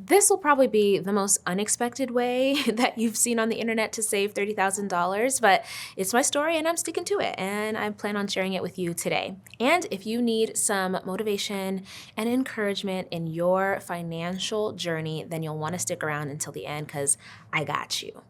This will probably be the most unexpected way that you've seen on the internet to save $30,000, but it's my story and I'm sticking to it, and I plan on sharing it with you today. And if you need some motivation and encouragement in your financial journey, then you'll want to stick around until the end because I got you.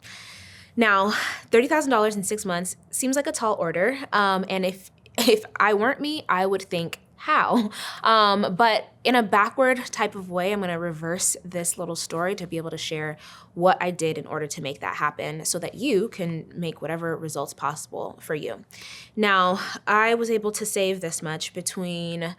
Now, $30,000 in 6 months seems like a tall order, and if I weren't me, I would think, how? But in a backward type of way, I'm gonna reverse this little story to be able to share what I did in order to make that happen so that you can make whatever results possible for you. Now, I was able to save this much between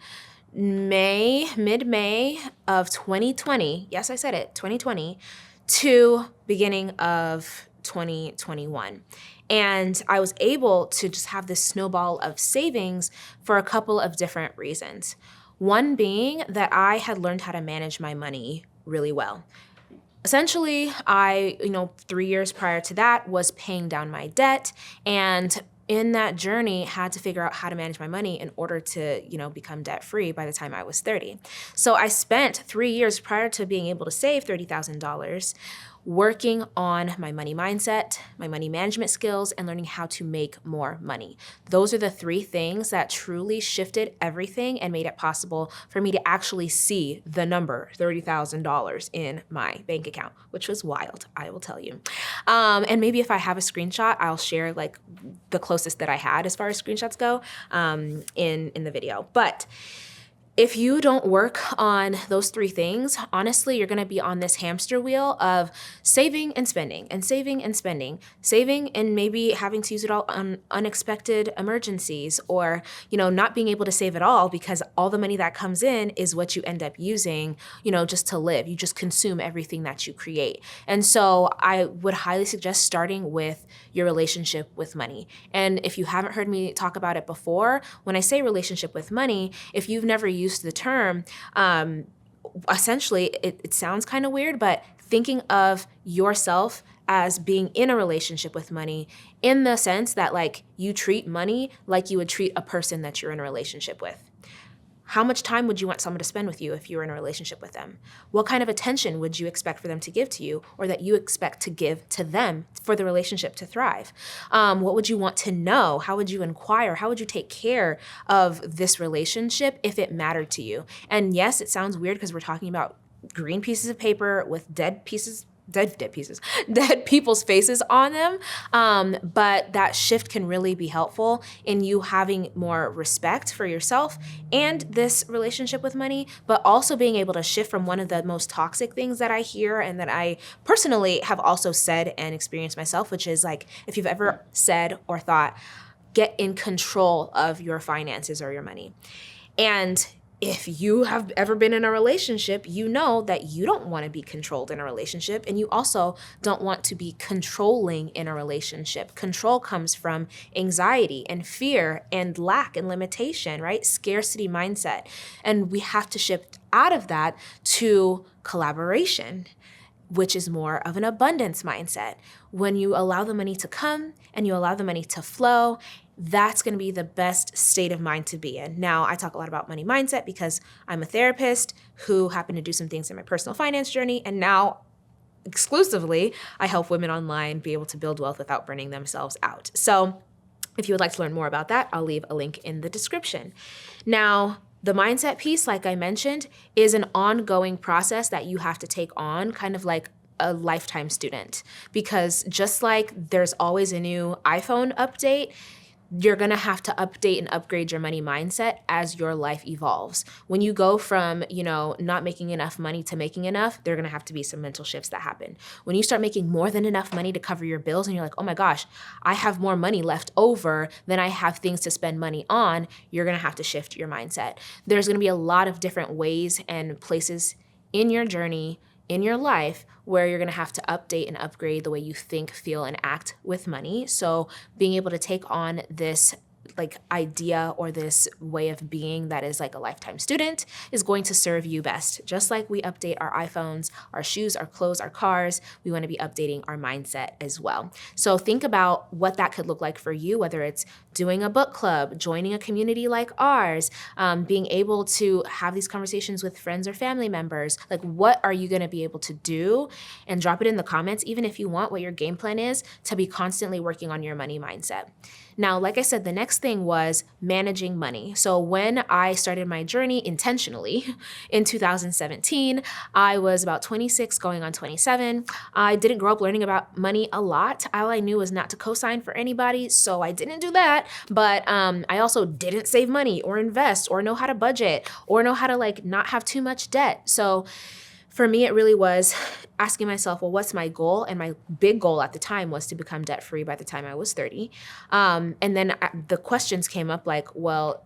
mid-May of 2020, yes, I said it, 2020, to beginning of 2021. And I was able to just have this snowball of savings for a couple of different reasons. One being that I had learned how to manage my money really well. Essentially, I, 3 years prior to that was paying down my debt, and in that journey had to figure out how to manage my money in order to, become debt free by the time I was 30. So I spent 3 years prior to being able to save $30,000 working on my money mindset, my money management skills, and learning how to make more money. Those are the 3 things that truly shifted everything and made it possible for me to actually see the number $30,000 in my bank account, which was wild, I will tell you. And maybe if I have a screenshot, I'll share like the closest that I had as far as screenshots go in the video. But if you don't work on those 3 things, honestly, you're gonna be on this hamster wheel of saving and spending and saving and spending, saving and maybe having to use it all on unexpected emergencies, or, not being able to save at all because all the money that comes in is what you end up using, just to live. You just consume everything that you create. And so I would highly suggest starting with your relationship with money. And if you haven't heard me talk about it before, when I say relationship with money, if you've never used the term, essentially it sounds kind of weird, but thinking of yourself as being in a relationship with money in the sense that like you treat money like you would treat a person that you're in a relationship with. How much time would you want someone to spend with you if you were in a relationship with them? What kind of attention would you expect for them to give to you, or that you expect to give to them for the relationship to thrive? What would you want to know? How would you inquire? How would you take care of this relationship if it mattered to you? And yes, it sounds weird because we're talking about green pieces of paper with dead people's faces on them. But that shift can really be helpful in you having more respect for yourself and this relationship with money, but also being able to shift from one of the most toxic things that I hear and that I personally have also said and experienced myself, which is like, if you've ever said or thought, get in control of your finances or your money. And if you have ever been in a relationship, you know that you don't want to be controlled in a relationship, and you also don't want to be controlling in a relationship. Control comes from anxiety and fear and lack and limitation, right? Scarcity mindset. And we have to shift out of that to collaboration, which is more of an abundance mindset. When you allow the money to come and you allow the money to flow, that's going to be the best state of mind to be in. Now, I talk a lot about money mindset because I'm a therapist who happened to do some things in my personal finance journey, and now exclusively, I help women online be able to build wealth without burning themselves out. So if you would like to learn more about that, I'll leave a link in the description. Now, the mindset piece, like I mentioned, is an ongoing process that you have to take on, kind of like a lifetime student, because just like there's always a new iPhone update, you're gonna have to update and upgrade your money mindset as your life evolves. When you go from, not making enough money to making enough, there are gonna have to be some mental shifts that happen. When you start making more than enough money to cover your bills and you're like, oh my gosh, I have more money left over than I have things to spend money on, you're gonna have to shift your mindset. There's gonna be a lot of different ways and places in your journey, in your life, where you're gonna have to update and upgrade the way you think, feel, and act with money. So being able to take on this like idea or this way of being that is like a lifetime student is going to serve you best. Just like we update our iPhones, our shoes, our clothes, our cars, we want to be updating our mindset as well. So think about what that could look like for you, whether it's doing a book club, joining a community like ours, being able to have these conversations with friends or family members. Like, what are you going to be able to do? And drop it in the comments, even if you want, what your game plan is to be constantly working on your money mindset. Now, like I said, the next thing was managing money. So when I started my journey intentionally in 2017, I was about 26 going on 27. I didn't grow up learning about money a lot. All I knew was not to co-sign for anybody, so I didn't do that. But I also didn't save money or invest or know how to budget or know how to like not have too much debt. So for me, it really was asking myself, well, what's my goal? And my big goal at the time was to become debt-free by the time I was 30. And then the questions came up like, well,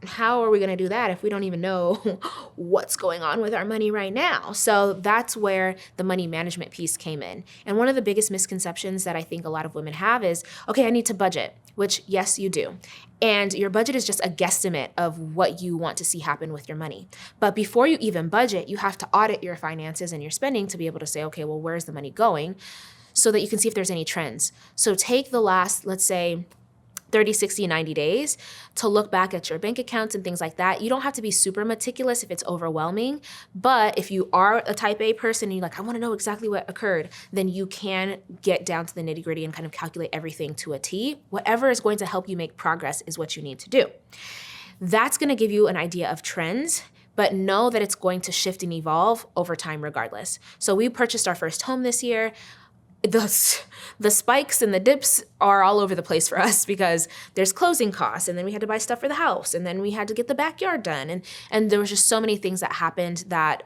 how are we going to do that if we don't even know what's going on with our money right now? So that's where the money management piece came in. And one of the biggest misconceptions that I think a lot of women have is, okay, I need to budget, which yes, you do. And your budget is just a guesstimate of what you want to see happen with your money. But before you even budget, you have to audit your finances and your spending to be able to say, okay, well, where's the money going? So that you can see if there's any trends. So take the last, let's say, 30, 60, 90 days to look back at your bank accounts and things like that. You don't have to be super meticulous if it's overwhelming, but if you are a type A person and you're like, I want to know exactly what occurred, then you can get down to the nitty gritty and kind of calculate everything to a T. Whatever is going to help you make progress is what you need to do. That's going to give you an idea of trends, but know that it's going to shift and evolve over time regardless. So we purchased our first home this year. The spikes and the dips are all over the place for us because there's closing costs, and then we had to buy stuff for the house, and then we had to get the backyard done, and there was just so many things that happened that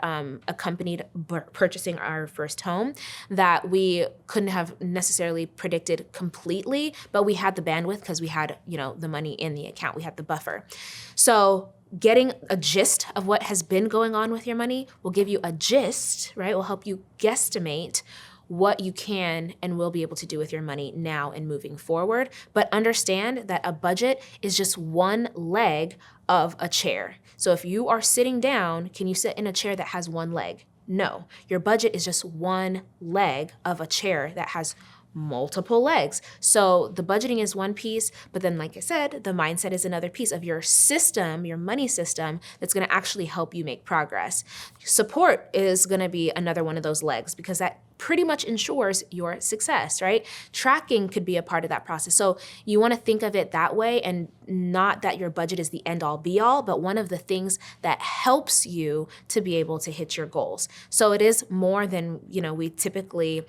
accompanied purchasing our first home that we couldn't have necessarily predicted completely, but we had the bandwidth because we had, the money in the account, we had the buffer. So getting a gist of what has been going on with your money will give you a gist, right? Will help you guesstimate what you can and will be able to do with your money now and moving forward. But understand that a budget is just one leg of a chair. So if you are sitting down, can you sit in a chair that has one leg? No, your budget is just one leg of a chair that has multiple legs. So the budgeting is one piece, but then like I said, the mindset is another piece of your system, your money system that's going to actually help you make progress. Support is going to be another one of those legs because that pretty much ensures your success, right? Tracking could be a part of that process. So you want to think of it that way, and not that your budget is the end all be all, but one of the things that helps you to be able to hit your goals. So it is more than, we typically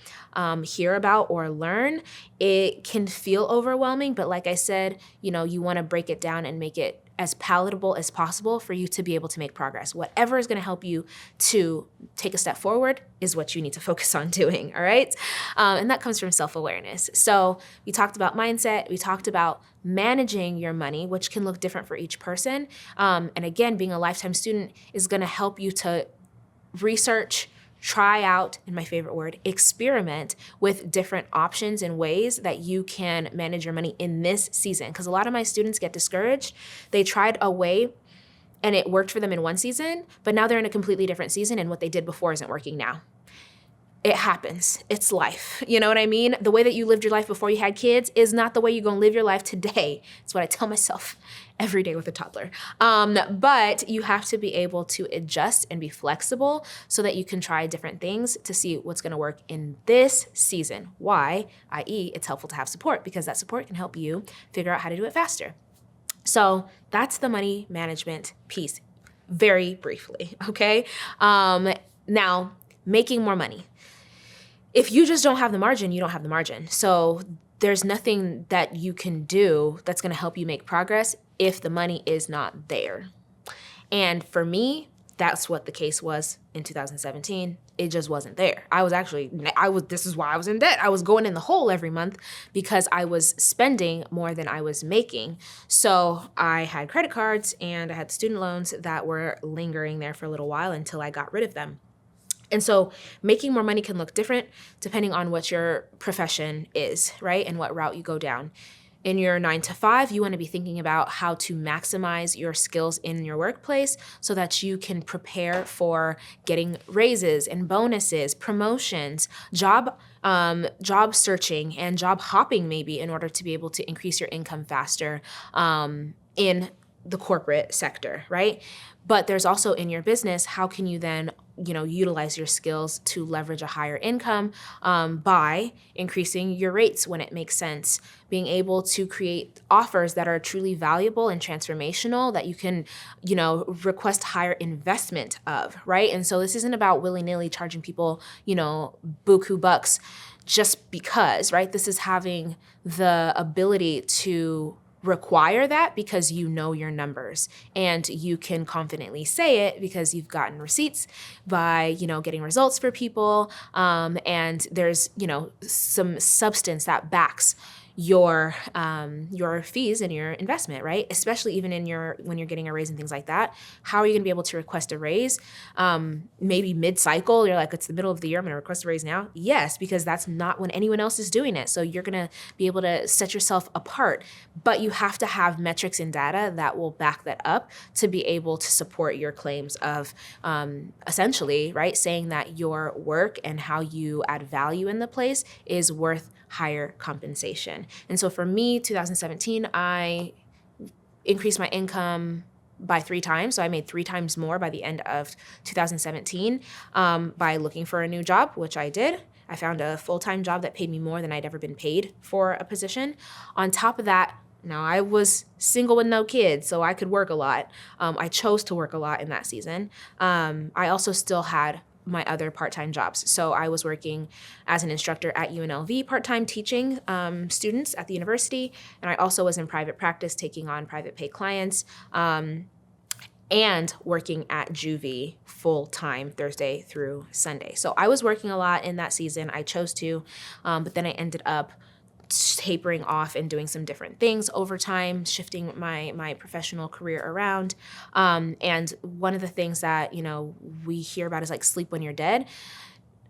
hear about or learn. It can feel overwhelming, but like I said, you want to break it down and make it as palatable as possible for you to be able to make progress. Whatever is going to help you to take a step forward is what you need to focus on doing, all right? And that comes from self-awareness. So we talked about mindset, we talked about managing your money, which can look different for each person. And again, being a lifetime student is going to help you to research, try out, and my favorite word, experiment with different options and ways that you can manage your money in this season. Because a lot of my students get discouraged. They tried a way and it worked for them in one season, but now they're in a completely different season and what they did before isn't working now. It happens. It's life. You know what I mean? The way that you lived your life before you had kids is not the way you're going to live your life today. It's what I tell myself every day with a toddler. But you have to be able to adjust and be flexible so that you can try different things to see what's going to work in this season. Why? i.e., it's helpful to have support because that support can help you figure out how to do it faster. So that's the money management piece, very briefly, okay? Now, making more money. If you just don't have the margin, you don't have the margin. So there's nothing that you can do that's going to help you make progress if the money is not there. And for me, that's what the case was in 2017. It just wasn't there. This is why I was in debt. I was going in the hole every month because I was spending more than I was making. So I had credit cards and I had student loans that were lingering there for a little while until I got rid of them. And so making more money can look different depending on what your profession is, right? And what route you go down. In your 9 to 5, you want to be thinking about how to maximize your skills in your workplace so that you can prepare for getting raises and bonuses, promotions, job searching and job hopping maybe in order to be able to increase your income faster in the corporate sector, right? But there's also in your business, how can you then utilize your skills to leverage a higher income by increasing your rates when it makes sense, being able to create offers that are truly valuable and transformational that you can, request higher investment of, right? And so this isn't about willy-nilly charging people, buku bucks just because, right? This is having the ability to require that because you know your numbers and you can confidently say it because you've gotten receipts by, getting results for people. And there's, some substance that backs your fees and your investment, right? Especially even when you're getting a raise and things like that. How are you gonna be able to request a raise? Maybe mid-cycle, you're like, it's the middle of the year, I'm gonna request a raise now. Yes, because that's not when anyone else is doing it. So you're gonna be able to set yourself apart, but you have to have metrics and data that will back that up to be able to support your claims of essentially, right, saying that your work and how you add value in the place is worth higher compensation. And so for me, 2017, I increased my income by 3 times. So I made 3 times more by the end of 2017 by looking for a new job, which I did. I found a full-time job that paid me more than I'd ever been paid for a position. On top of that, now I was single with no kids, so I could work a lot. I chose to work a lot in that season. I also still had my other part-time jobs. So I was working as an instructor at UNLV part-time teaching students at the university. And I also was in private practice taking on private pay clients and working at Juvie full-time Thursday through Sunday. So I was working a lot in that season. I chose to, but then I ended up tapering off and doing some different things over time, shifting my professional career around. And one of the things that, we hear about is like sleep when you're dead.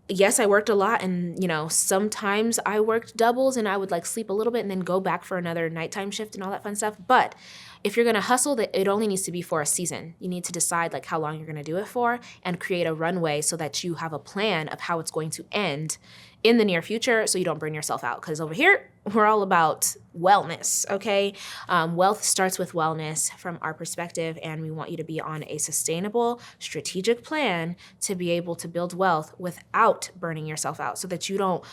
Yes, I worked a lot and, sometimes I worked doubles and I would like sleep a little bit and then go back for another nighttime shift and all that fun stuff. But if you're going to hustle, it only needs to be for a season. You need to decide like how long you're going to do it for and create a runway so that you have a plan of how it's going to end in the near future so you don't burn yourself out. Because over here, we're all about wellness, okay? Wealth starts with wellness from our perspective, and we want you to be on a sustainable, strategic plan to be able to build wealth without burning yourself out so that you don't,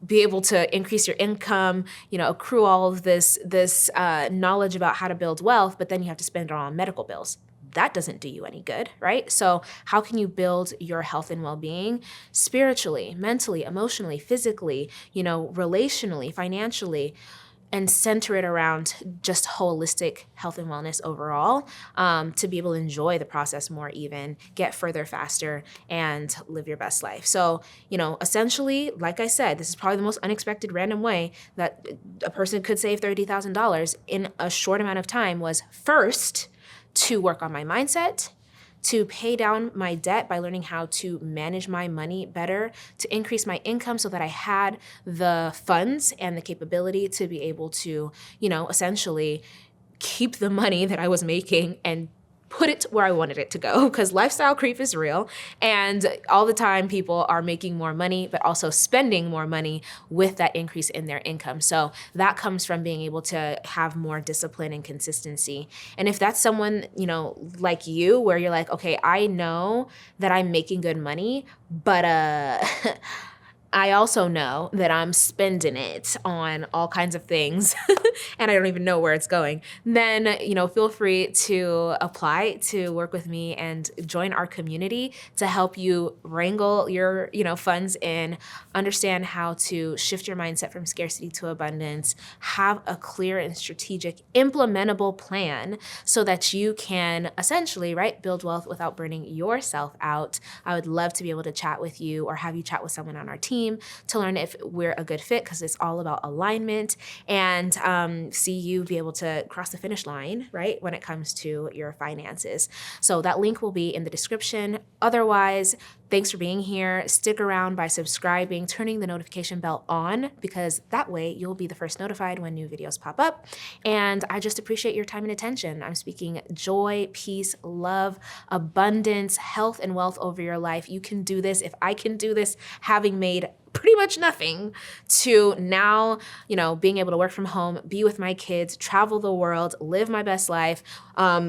be able to increase your income, accrue all of this knowledge about how to build wealth, but then you have to spend it on medical bills. That doesn't do you any good, right? So how can you build your health and well-being spiritually, mentally, emotionally, physically, relationally, financially, and center it around just holistic health and wellness overall to be able to enjoy the process more even, get further faster, and live your best life. So, essentially, like I said, this is probably the most unexpected random way that a person could save $30,000 in a short amount of time was first, to work on my mindset, to pay down my debt by learning how to manage my money better, to increase my income so that I had the funds and the capability to be able to, essentially keep the money that I was making and put it where I wanted it to go, because lifestyle creep is real. And all the time people are making more money, but also spending more money with that increase in their income. So that comes from being able to have more discipline and consistency. And if that's someone, like you, where you're like, okay, I know that I'm making good money, but I also know that I'm spending it on all kinds of things and I don't even know where it's going, then, feel free to apply to work with me and join our community to help you wrangle your, funds in, understand how to shift your mindset from scarcity to abundance, have a clear and strategic implementable plan so that you can essentially, right, build wealth without burning yourself out. I would love to be able to chat with you or have you chat with someone on our team to learn if we're a good fit, because it's all about alignment, and see you be able to cross the finish line, right, when it comes to your finances. So that link will be in the description. Otherwise, Thanks for being here. Stick around by subscribing, turning the notification bell on, because that way you'll be the first notified when new videos pop up. And I just appreciate your time and attention. I'm speaking joy, peace, love, abundance, health, and wealth over your life. You can do this. If I can do this, having made pretty much nothing, to now, being able to work from home, be with my kids, travel the world, live my best life,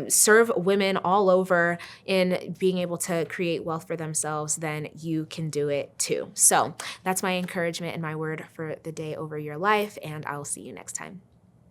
serve women all over in being able to create wealth for themselves, then you can do it too. So that's my encouragement and my word for the day over your life, and I'll see you next time.